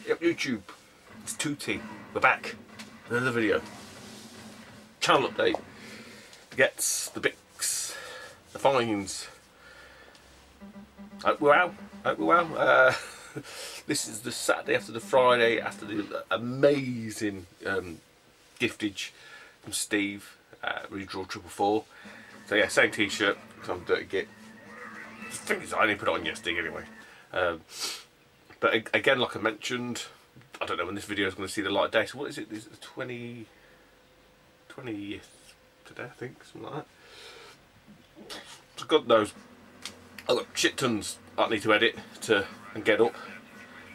Yep, YouTube. It's 2T. We're back. Another video. Channel update. The gets, the bics, the finds. Hope we're well. Hope we're well. This is the Saturday after the Friday after the amazing giftage from Steve. Redraw 444. So yeah, same t-shirt because I'm a dirty git. I think I didn't put it on yesterday anyway. But again, like I mentioned, I don't know when this video is going to see the light of day. So what is it? Is it the 20th today, I think, something like that. So God knows, I've got shit tons I need to edit and get up,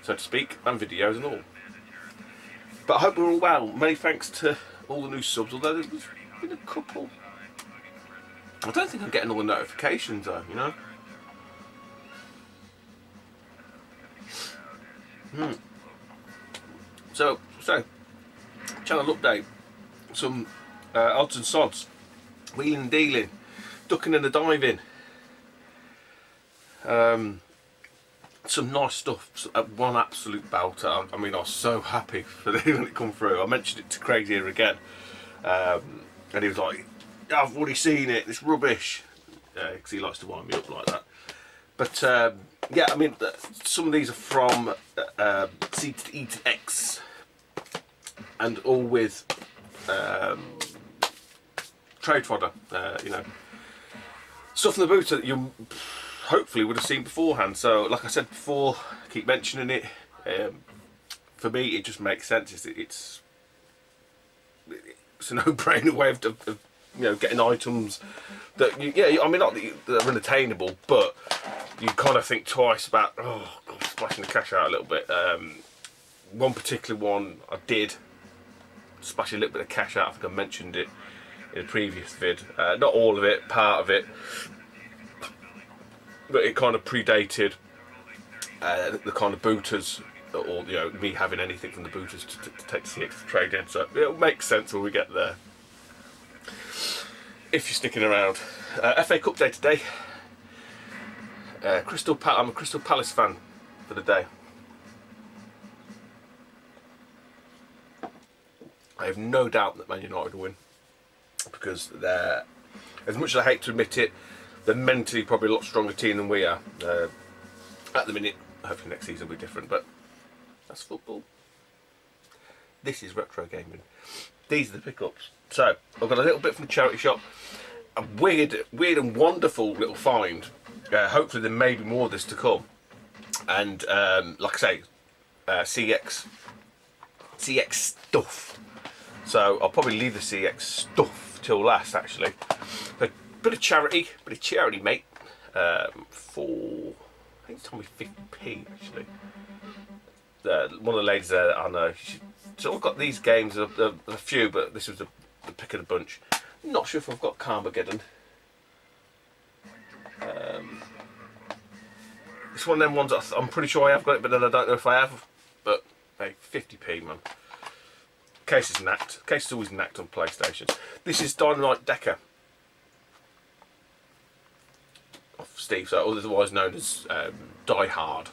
so to speak, and videos and all. But I hope we're all well. Many thanks to all the new subs, although there's been a couple. I don't think I'm getting all the notifications though, you know. So, channel update. Some odds and sods. Wheeling and dealing. Ducking and a diving. Some nice stuff. One absolute belter. I mean, I was so happy for it when it come through. I mentioned it to Craig here again. And he was like, I've already seen it, it's rubbish. Because he likes to wind me up like that. But yeah, I mean, some of these are from C to E to X, and all with trade fodder, you know, stuff in the boot that you hopefully would have seen beforehand. So, like I said before, I keep mentioning it. For me, it just makes sense. It's a no-brainer way of you know, getting items that yeah, I mean, not that they're unattainable, but you kind of think twice about splashing the cash out a little bit. One particular one I did splash a little bit of cash out. I think I mentioned it in a previous vid. Not all of it, part of it, but it kind of predated the kind of booters, or you know, me having anything from the booters to take CX to trade in. So it'll make sense when we get there, if you're sticking around. FA Cup day today. I'm a Crystal Palace fan for the day. I have no doubt that Man United will win, because they're, as much as I hate to admit it, they're mentally probably a lot stronger team than we are. At the minute, hopefully next season will be different, but that's football. This is retro gaming. These are the pickups. So I've got a little bit from the charity shop. A weird and wonderful little find. Hopefully there may be more of this to come. And like I say, CX stuff. So I'll probably leave the CX stuff till last, actually. But bit of charity, mate. For, I think it's told me 50p actually. One of the ladies there that I know, so I've got these games, a few, but this was the pick of the bunch. Not sure if I've got Carmageddon. It's one of them ones that I'm pretty sure I have got it, but then I don't know if I have. But hey, 50p, man. Case is knacked. Case is always knacked on PlayStation. This is Dynamite Decker of Steve, so otherwise known as Die Hard.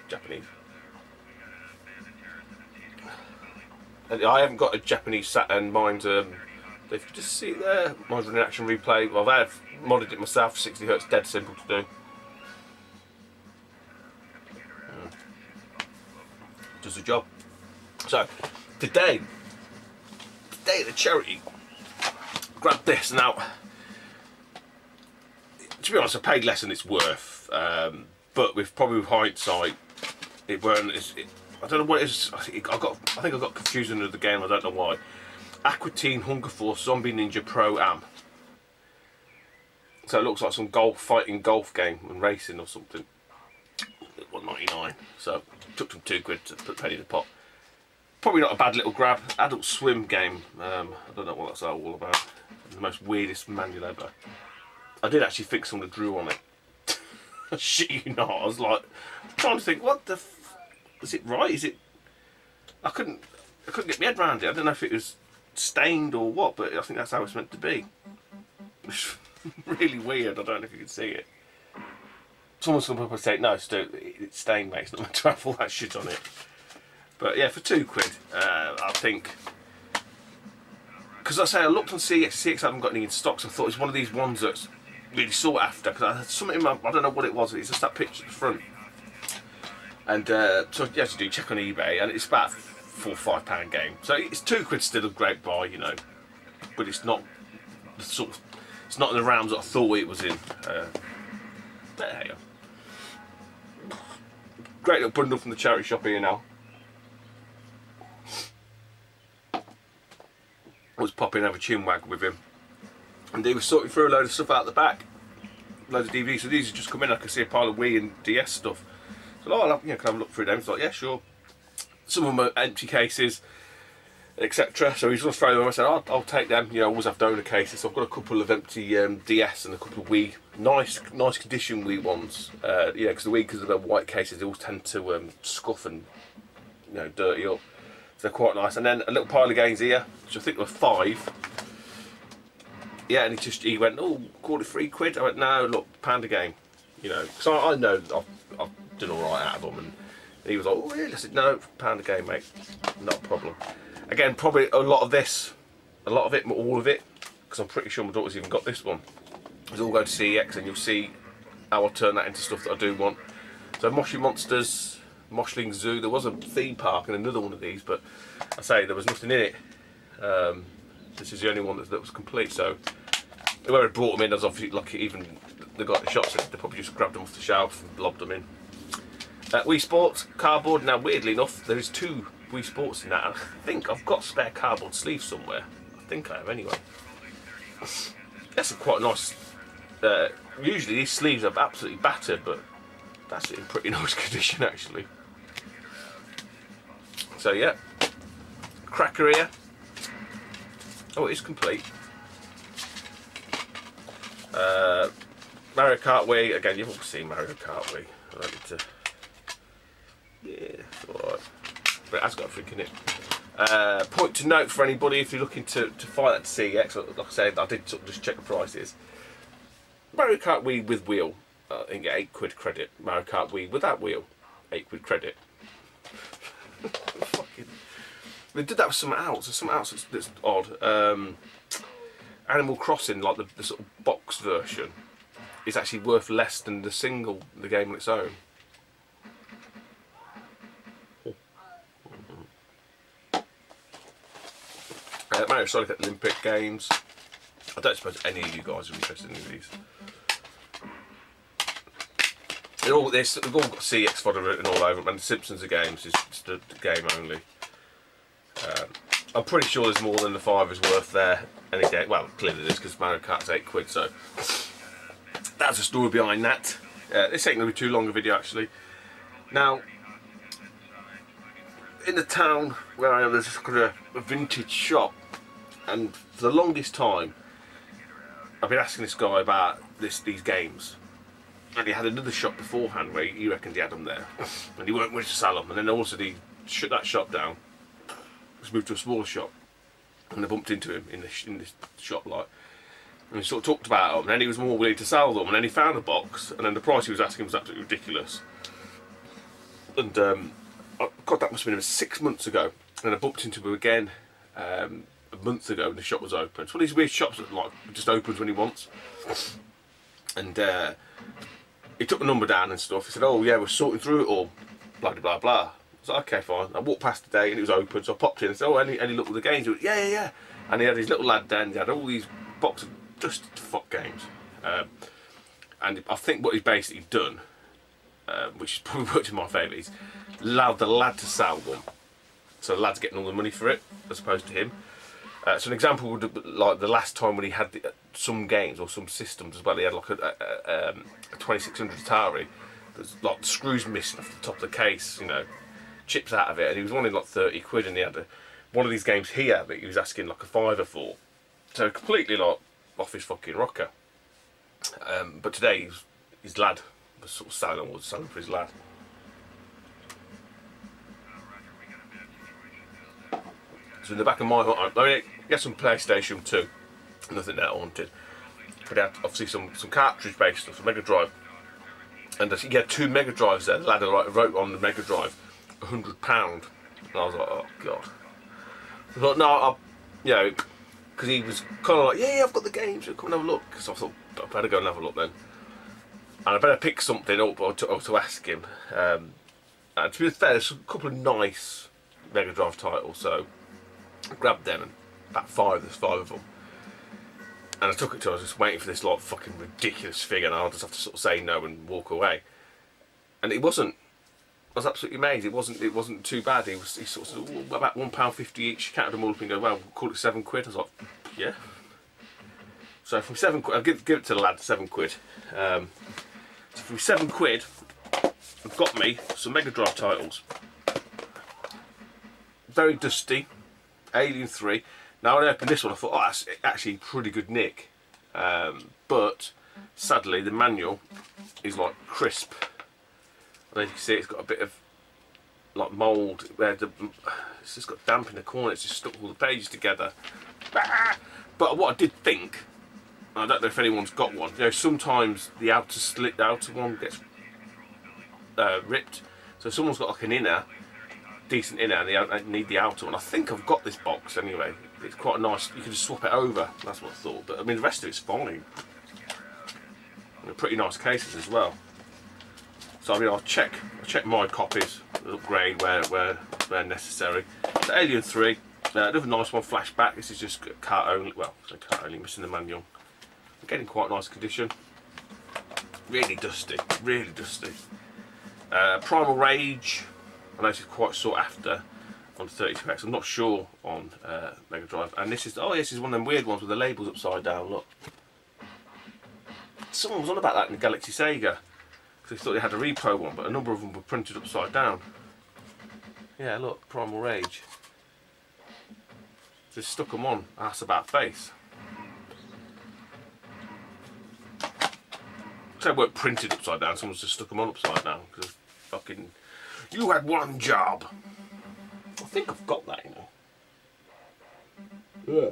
Japanese. And I haven't got a Japanese Saturn. Mine's if you just see it there, mine's an action replay. Well, I've modded it myself. 60Hz, dead simple to do. Does the job. So today the charity, grab this. Now, to be honest, I paid less than it's worth, but with hindsight, it weren't. I don't know what it is. I think I got confused into the game. I don't know why. Aqua Teen Hunger Force Zombie Ninja Pro Am. So it looks like some fighting golf game and racing or something. $1.99. So took them £2 to put penny in the pot. Probably not a bad little grab. Adult Swim game. I don't know what that's all about. The most weirdest manual ever. I did actually think someone drew on it. Shit you not. I was like trying to think, what the is it right? Is it? I couldn't get my head around it. I don't know if it was stained or what, but I think that's how it's meant to be. It's really weird. I don't know if you can see it. someone's going to probably say, no, it's staying, mate, it's not meant to have all that shit on it. But yeah, for £2, I think, because I looked on CX haven't got any in stock, so I thought it's one of these ones that's really sought after, because I had something in my, I don't know what it was, it's just that picture at the front. And so you have to do check on eBay, and it's about £4 or £5 game. So it's £2 still a great buy, you know, but it's not the sort of, it's not in the realms that I thought it was in. But hey, great little bundle from the charity shop here now. I was popping over Chinwag with him, and he was sorting through a load of stuff out the back, loads of DVDs. So these are just come in. I can see a pile of Wii and DS stuff. So oh, can I have a look through them? It's like, yeah, sure. Some of them are empty cases, etc. So he's just throwing them. I said, I'll take them. You know, I always have donor cases. So I've got a couple of empty DS and a couple of Wii, nice condition Wii ones. Yeah, because the Wii, because of the white cases, they all tend to scuff and, you know, dirty up. So they're quite nice. And then a little pile of games here, which I think were 5. Yeah, and he went, oh, call it £3. I went, no, look, £1 a game. You know, because I know I've done all right out of them. And he was like, oh, really? I said, no, £1 a game, mate, not a problem. Again, probably a lot of it, all of it, because I'm pretty sure my daughter's even got this one. It's all go to CEX, and you'll see how I turn that into stuff that I do want. So Moshi Monsters, Moshling Zoo, there was a theme park and another one of these, but I say there was nothing in it. This is the only one that was complete, so whoever brought them in, I was obviously lucky. Even the guy at the shop said they probably just grabbed them off the shelf and lobbed them in. Wii Sports, cardboard. Now weirdly enough, there is 2 Wii Sports in that. I think I've got spare cardboard sleeves somewhere. I think I have anyway. That's quite nice. Usually these sleeves are absolutely battered, but that's in pretty nice condition actually. So yeah, cracker here. Oh, it is complete. Mario Kart Wii. Again, you've all seen Mario Kart Wii. I don't need to. Yeah, it's alright. But it has got everything in it. Point to note for anybody if you're looking to find that to CEX, like I said, I did sort of just check the prices. Mario Kart Wii with wheel, I think £8 credit. Mario Kart Wii without wheel, £8 credit. Fucking. They did that with something else. There's something else that's odd. Animal Crossing, like the sort of box version, is actually worth less than the game on its own. Mario Sonic Olympic games. I don't suppose any of you guys are interested in any of these. They've all got CX fodder written all over them, and the Simpsons are games, it's just the game only. I'm pretty sure there's more than the 5 is worth there any day. Well, clearly there is, because Mario Kart's £8, so that's the story behind that. This ain't going to be too long a video actually. Now, in the town where I am, there's kind of a vintage shop, and for the longest time I've been asking this guy about these games, and he had another shop beforehand where he reckoned he had them there, and he weren't willing to sell them, and then also he shut that shop down, just moved to a smaller shop, and I bumped into him in this shop, like, and he sort of talked about them, and then he was more willing to sell them, and then he found a box, and then the price he was asking was absolutely ridiculous. And God, that must have been 6 months ago, and I bumped into him again a month ago when the shop was open. It's one of these weird shops that like just opens when he wants. And he took the number down and stuff. He said, oh yeah, we're sorting through it all, blah blah blah blah. I was like, okay, fine. I walked past the day and it was open, so I popped in and said, oh, any look with the games? He went, yeah. And he had his little lad then, he had all these boxes of just fuck games. And I think what he's basically done, which has probably worked in my favour, is allowed the lad to sell them. So the lad's getting all the money for it, as opposed to him. So an example would be like the last time when he had some games or some systems as well. He had like a 2600 Atari. There's like screws missing off the top of the case, you know, chips out of it, and he was wanting like 30 quid, and he had one of these games here that he was asking like a £5 for. So completely like off his fucking rocker. But today his lad was sort of selling for his lad. So in the back of my mind, I mean, get some PlayStation 2, nothing that I wanted. But he had obviously some cartridge based stuff, some Mega Drive. And he had 2 Mega Drives there. The lad wrote on the Mega Drive £100. And I was like, oh god. I thought, no, you know, because he was kind of like, yeah, I've got the games, so come and have a look. So I thought, I better go and have a look then. And I better pick something up or to ask him. And to be fair, there's a couple of nice Mega Drive titles, so I grabbed them, and about 5, there's 5 of them. And I took it to him. I was just waiting for this like fucking ridiculous figure, and I'll just have to sort of say no and walk away. And it wasn't. I was absolutely amazed. It wasn't too bad. He sort of said, oh, about £1.50 each. Counted them all up and go, well, we'll call it £7. I was like, yeah. So from £7, I'll give it to the lad, £7. So from £7, I've got me some Mega Drive titles. Very dusty. Alien 3. Now when I opened this one, I thought, oh, that's actually pretty good nick. But sadly, the manual is like crisp. And as you can see, it's got a bit of like mould where it's just got damp in the corner. It's just stuck all the pages together. But what I did think, I don't know if anyone's got one. You know, sometimes the outer one gets ripped. So someone's got like an inner, decent inner, and they need the outer one. I think I've got this box anyway. It's quite nice. You can just swap it over. That's what I thought. But I mean, the rest of it's fine. And they're pretty nice cases as well. So I mean, I'll check my copies, upgrade where necessary. So Alien 3, another nice one. Flashback. This is just cart only. Well, cart only, missing the manual. Getting quite nice condition. Really dusty. Really dusty. Primal Rage. I know this is quite sought after on 32X. I'm not sure on Mega Drive. And this is, oh yes, this is one of them weird ones with the labels upside down. Look, someone was on about that in the Galaxy Sega because they thought they had a repro one, but a number of them were printed upside down. Yeah, look, Primal Rage. Just stuck them on. Ass about face. So they weren't printed upside down. Someone's just stuck them on upside down because fucking. You had one job. I think I've got that, you know. Yeah.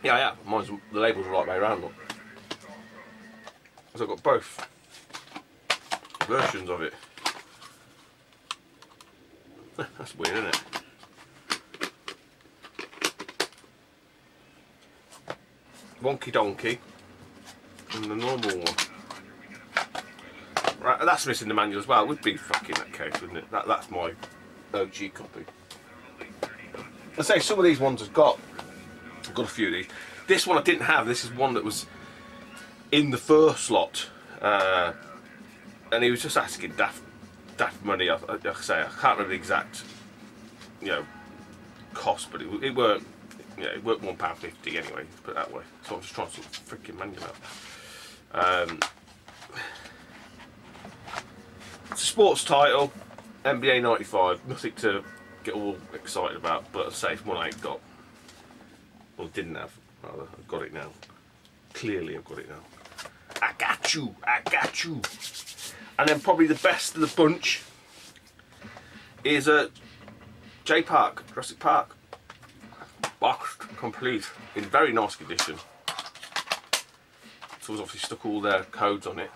Yeah. Mine's the labels are right way around. Look. So I've got both versions of it. That's weird, isn't it? Wonky Donkey and the normal one. Right, that's missing the manual as well. It would be fucking that case, wouldn't it? That's my OG copy. I say some of these ones I've got a few of these. This one I didn't have. This is one that was in the first lot, and he was just asking daft money. Like I say, I can't remember the exact, cost, but it weren't. Yeah, it worked £1.50 anyway, put it that way. So I'm just trying to sort of freaking manual out. It's a sports title, NBA 95, nothing to get all excited about, but I'd say it's one I ain't got. Well, didn't have, rather. I've got it now. Clearly I've got it now. I got you. And then probably the best of the bunch is J Park, Jurassic Park. Boxed, complete, in very nice condition. Someone's obviously stuck all their codes on it.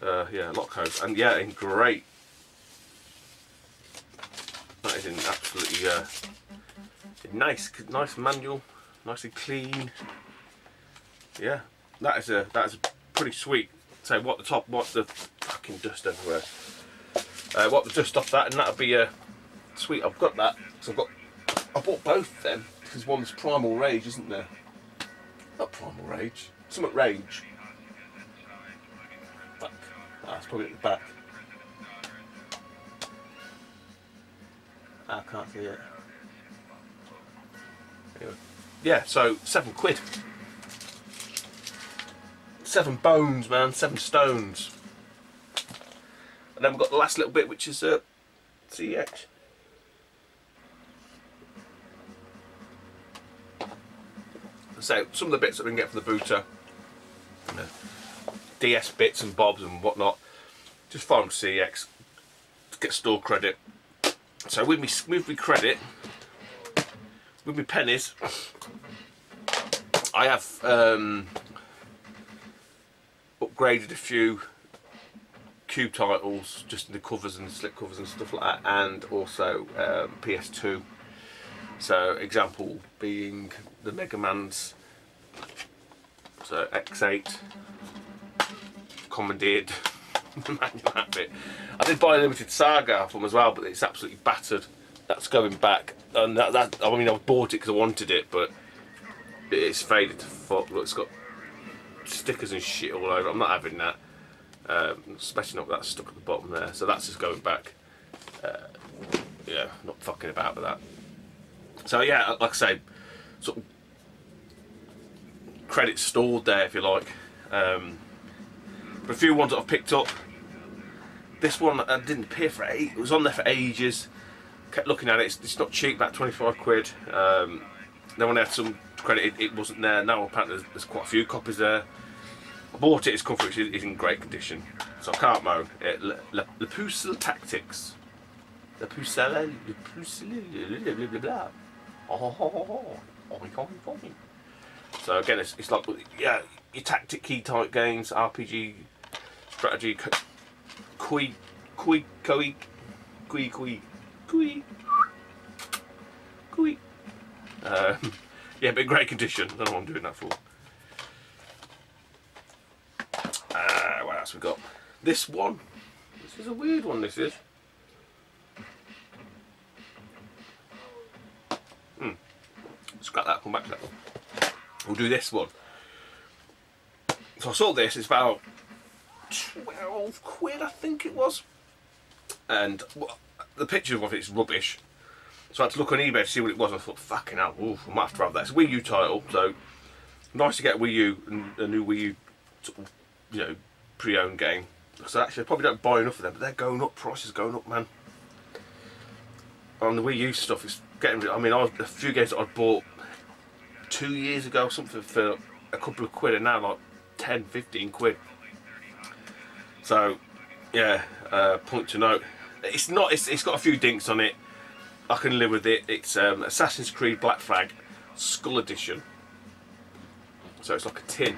Yeah, a lot of codes, and yeah, in great. That is in absolutely nice manual, nicely clean. Yeah, that is a pretty sweet. So what the fucking dust everywhere. What the dust off that, and that'll be sweet. I've got that. So I bought both then, because one's Primal Rage, isn't there? Not Primal Rage. Something Rage. Fuck. It's probably at the back. I can't see it. Anyway. Yeah, so £7. 7 bones, man. 7 stones. And then we've got the last little bit, which is CX. So some of the bits that we can get from the booter, DS bits and bobs and whatnot, just file them to CEX to get store credit. So with me credit, with my pennies, I have upgraded a few Cube titles, just in the covers and slip covers and stuff like that, and also PS2. So example being the Mega Man's, so X8, commandeered the manual that bit. I did buy a limited Saga from as well, but it's absolutely battered. That's going back, and that I mean I bought it because I wanted it, but it's faded to fuck. Look, it's got stickers and shit all over. I'm not having that. Especially not with that stuck at the bottom there. So that's just going back. Yeah, not fucking about with that. So yeah, like I say, sort of credits stored there if you like. But a few ones that I've picked up. This one I didn't appear for it was on there for ages. Kept looking at it. It's not cheap, about 25 quid. Then when I had some credit, it wasn't there. Now apparently there's quite a few copies there. I bought it, it's come through, it's in great condition, so I can't moan. Le Puzzle Tactics. Le Puzzle, blah blah blah. So again, it's like, yeah, your tactic key type games, RPG, strategy, kui. Yeah, but in great condition. I don't know what I'm doing that for. What else we got? This one. This is a weird one. This is. Scrap that. Come back to that one. We'll do this one. So I saw this. It's about 12 quid, I think it was. And the picture of it is rubbish. So I had to look on eBay to see what it was. And I thought, fucking hell, oof, I might have to have that. It's a Wii U title, so nice to get a Wii U and a new Wii U, sort of, you know, pre-owned game. So actually, I probably don't buy enough of them, but they're going up. Prices going up, man. On the Wii U stuff, it's getting. I mean, a few games that I bought 2 years ago, something for a couple of quid, and now like 10, 15 quid. So, yeah, point to note. It's not. It's got a few dinks on it. I can live with it. It's Assassin's Creed Black Flag Skull Edition. So it's like a tin.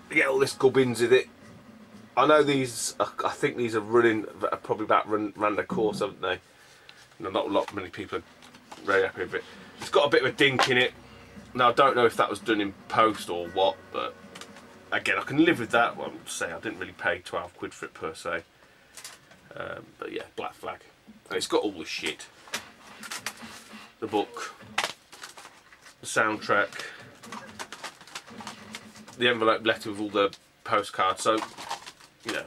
You get all this gubbins with it. I know these. I think these are running. Probably about ran their course, haven't they? You know, not many people are very happy with it. It's got a bit of a dink in it. Now I don't know if that was done in post or what, but again, I can live with that. Well, I'll say I didn't really pay 12 quid for it per se. But yeah, Black Flag. And it's got all the shit. The book, the soundtrack, the envelope letter with all the postcards. So, you know.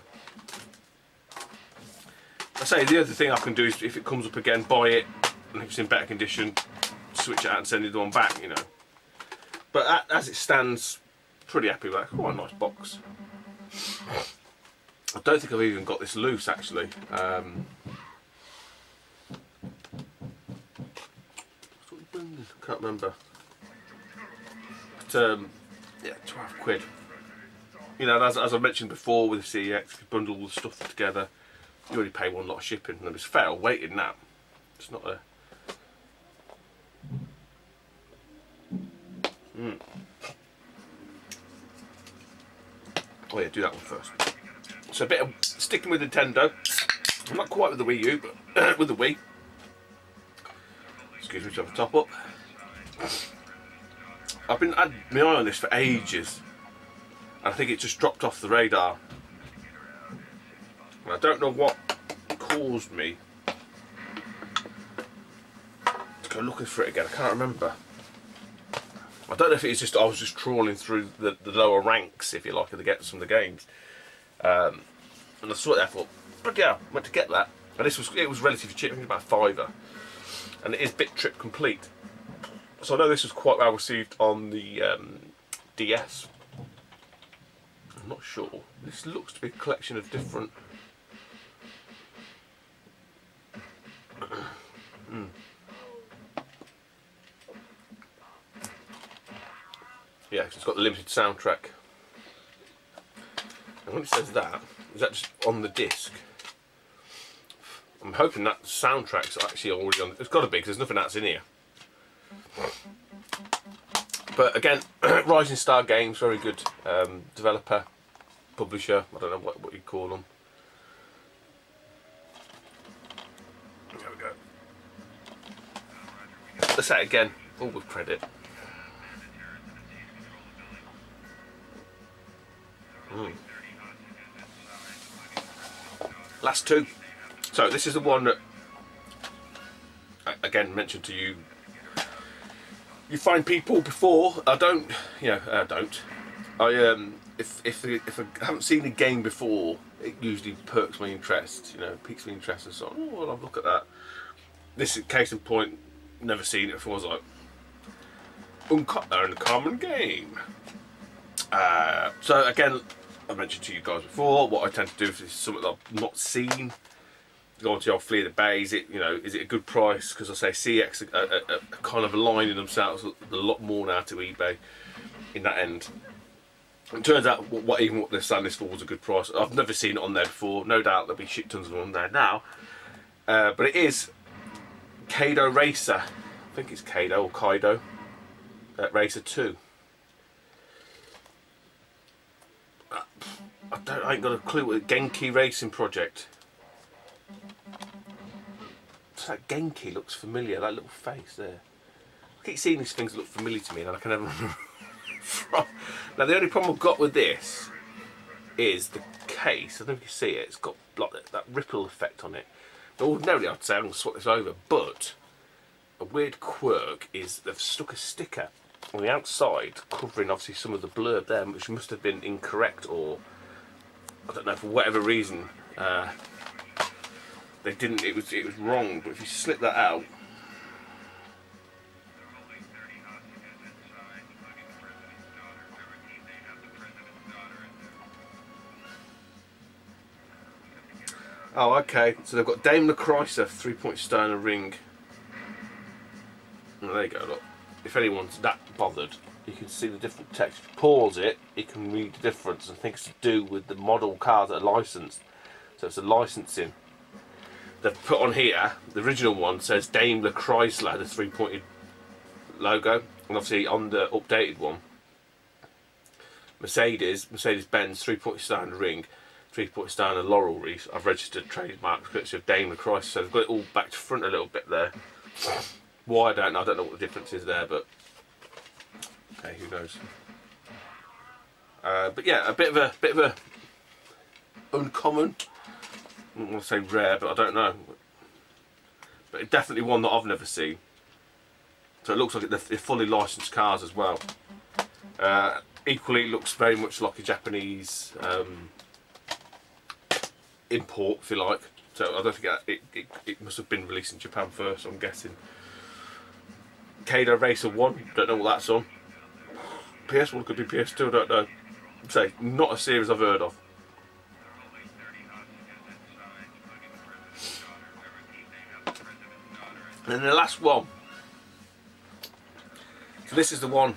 I say the other thing I can do is if it comes up again, buy it, and if it's in better condition, switch it out and send the other one back, you know. But as it stands, pretty happy with that. Quite a nice box. I don't think I've even got this loose actually. Can't remember. But yeah, 12 quid. You know, as I mentioned before with the CEX, you bundle all the stuff together. You already pay one lot of shipping, and it's fair weighted now. It's not a. Oh yeah, do that one first. So a bit of sticking with Nintendo. I'm not quite with the Wii U, but with the Wii. Excuse me to have a top up. I've been had my eye on this for ages, and I think it just dropped off the radar. And I don't know what caused me to go looking for it again. I can't remember. I don't know if it's just I was just trawling through the lower ranks, if you like, of some of the games, and I saw it there. I thought, but yeah, I went to get that, and it was relatively cheap. I think about £5, and it is bit trip complete. So I know this was quite well received on the DS. I'm not sure. This looks to be a collection of different. Yeah, it's got the limited soundtrack. And when it says that, is that just on the disc? I I'm hoping that soundtrack's actually already on. It's got to be, because there's nothing else in here. But again, Rising Star Games, very good developer, publisher, I don't know what you call them. There we go. Let's say it again, all with credit. Last two. So this is the one that, again, mentioned to you. You find people before. I don't. If I haven't seen a game before, it usually perks my interest. Piques my interest and so on. Oh, well, I'll look at that. This is case in point. Never seen it before. I was like, uncommon game. So again, I mentioned to you guys before, what I tend to do if it's something that I've not seen, go on to the old Flea of the Bay. Is it a good price? Because I say CX are kind of aligning themselves a lot more now to eBay in that end. It turns out even what they're selling this for was a good price. I've never seen it on there before. No doubt there'll be shit tons of them on there now. But it is Kaido Racer. I think it's Kaido or Kaido Racer 2. I ain't got a clue what Genki Racing Project. That Genki looks familiar, that little face there. I keep seeing these things that look familiar to me and I can never remember from. Now the only problem I've got with this is the case. I don't know if you can see it, it's got like that ripple effect on it. Now, ordinarily I'd say I'm going to swap this over, but a weird quirk is they've stuck a sticker on the outside covering obviously some of the blurb there, which must have been incorrect, or I don't know, for whatever reason they didn't, it was wrong. But if you slip that out, oh okay, so they've got Daimler Chrysler 3-point star in a ring. Oh, there you go, look. If anyone's that bothered, you can see the different text. If you pause it, you can read the difference, and things to do with the model cars that are licensed. So it's a licensing. They've put on here, the original one says Daimler Chrysler, the 3-pointed logo, and obviously on the updated one, Mercedes-Benz 3-point star in the ring, 3-point star in the laurel wreath. I've registered trademarks courtesy of Daimler Chrysler, so they've got it all back to front a little bit there. Why, I don't know what the difference is there, but okay, who knows. But yeah, a bit of a uncommon, I don't want to say rare, but I don't know, but it's definitely one that I've never seen. So it looks like they're fully licensed cars as well. Equally, it looks very much like a Japanese import, if you like. So I don't think it must have been released in Japan first, I'm guessing. Kaido Racer 1, don't know what that's on. PS1 could be PS2, I don't know. Say, not a series I've heard of. And then the last one. So this is the one.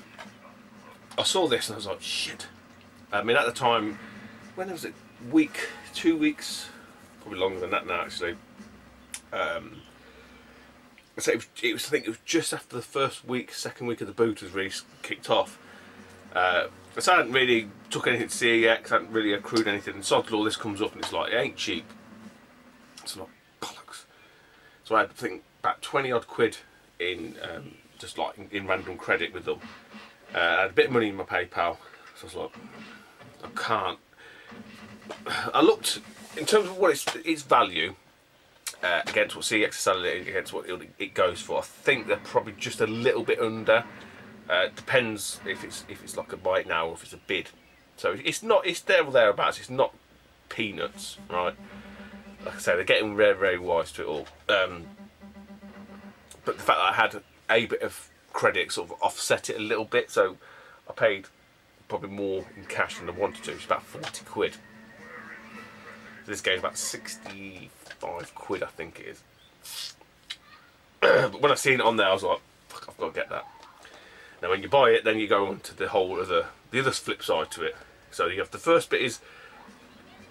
I saw this and I was like, shit. I mean, at the time, when was it? 2 weeks, probably longer than that now actually. So I think it was just after the second week of the boot was really kicked off. So I hadn't really took anything to CEX, I hadn't really accrued anything, and sod law, this comes up and it's like, it ain't cheap. It's like, bollocks. So I had, I think, about 20 odd quid in, just like in random credit with them. I had a bit of money in my PayPal, so I was like, I can't. I looked, in terms of what its value, against what CX is selling it, against what it goes for, I think they're probably just a little bit under. Depends if it's like a buy it now or if it's a bid. So it's there or thereabouts. It's not peanuts, right? Like I say, they're getting very, very wise to it all. But the fact that I had a bit of credit sort of offset it a little bit, so I paid probably more in cash than I wanted to. It's about 40 quid. So this game's about 65 quid, I think it is. But when I seen it on there, I was like, fuck, I've got to get that. Now when you buy it, then you go on to the other flip side to it. So you have the first bit is,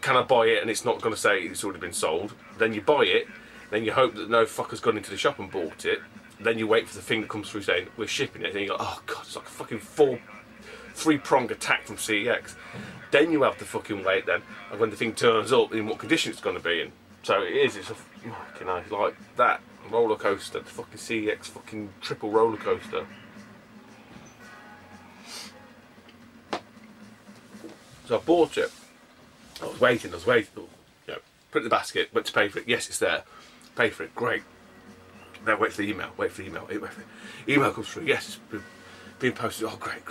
can I buy it, and it's not going to say it's already been sold. Then you buy it, Then you hope that no fucker's gone into the shop and bought it. Then you wait for the thing that comes through saying we're shipping it. And you go, oh god, it's like a fucking three-pronged attack from CEX. Then you have to fucking wait then, and when the thing turns up, in what condition it's going to be in. So it is. It's a fucking like that roller coaster, the fucking CEX fucking triple roller coaster. So I bought it. I was waiting. You know, put it in the basket. Went to pay for it. Yes, it's there. Pay for it. Great. Then wait for the email. Email comes through. Yes, it's being posted. Oh, great.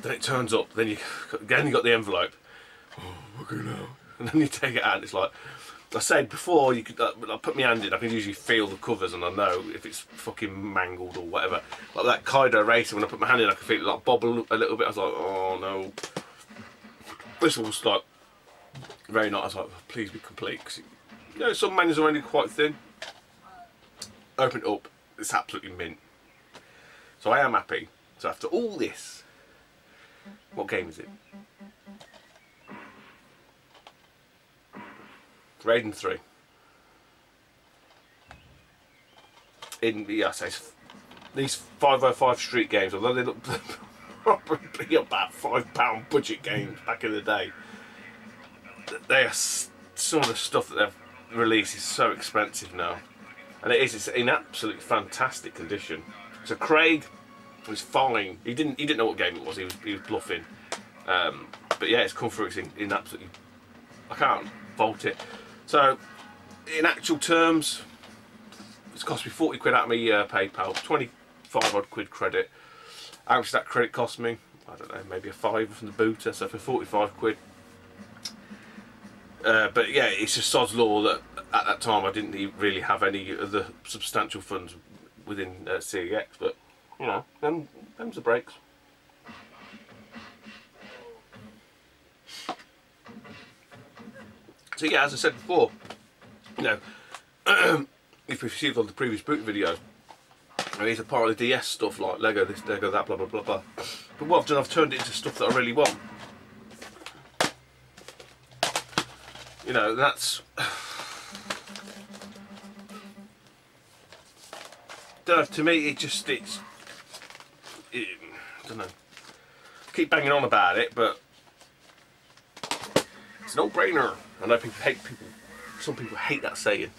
Then it turns up. Then you got the envelope. Oh, okay now. And then you take it out. And it's like I said before. You could I put my hand in. I can usually feel the covers, and I know if it's fucking mangled or whatever. Like that Kaido Racer. When I put my hand in, I could feel it like bobble a little bit. I was like, oh no. This was like very nice. I was like, please be complete. Cause you know, some manuals are only quite thin. Open it up, it's absolutely mint. So I am happy. So after all this, what game is it? Raiden 3. These 505 Street games, although they look probably about £5 budget games back in the day, they are some of the stuff that they've released is so expensive now, and it's in absolutely fantastic condition. So Craig was fine. He didn't know what game it was. He was bluffing, but yeah, it's come through. It's in absolutely. I can't fault it. So in actual terms, it's cost me 40 quid out of my PayPal, 25 odd quid credit. How much that credit cost me? I don't know, maybe a £5 from the booter, so for 45 quid. But yeah, it's just sod's law that at that time I didn't really have any of the substantial funds within CEX, but you know, them's the breaks. So yeah, as I said before, you know, if you've seen all the previous boot videos, these are part of the DS stuff like Lego this, Lego that, blah blah blah blah. But what I've done, I've turned it into stuff that I really want. You know, that's. Don't know. To me, it's. I don't know. Keep banging on about it, but it's a no-brainer. I know some people hate that saying,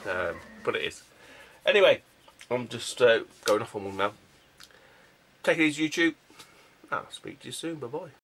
but it is. Anyway, I'm just going off on one now. Take it easy, YouTube. I'll speak to you soon. Bye bye.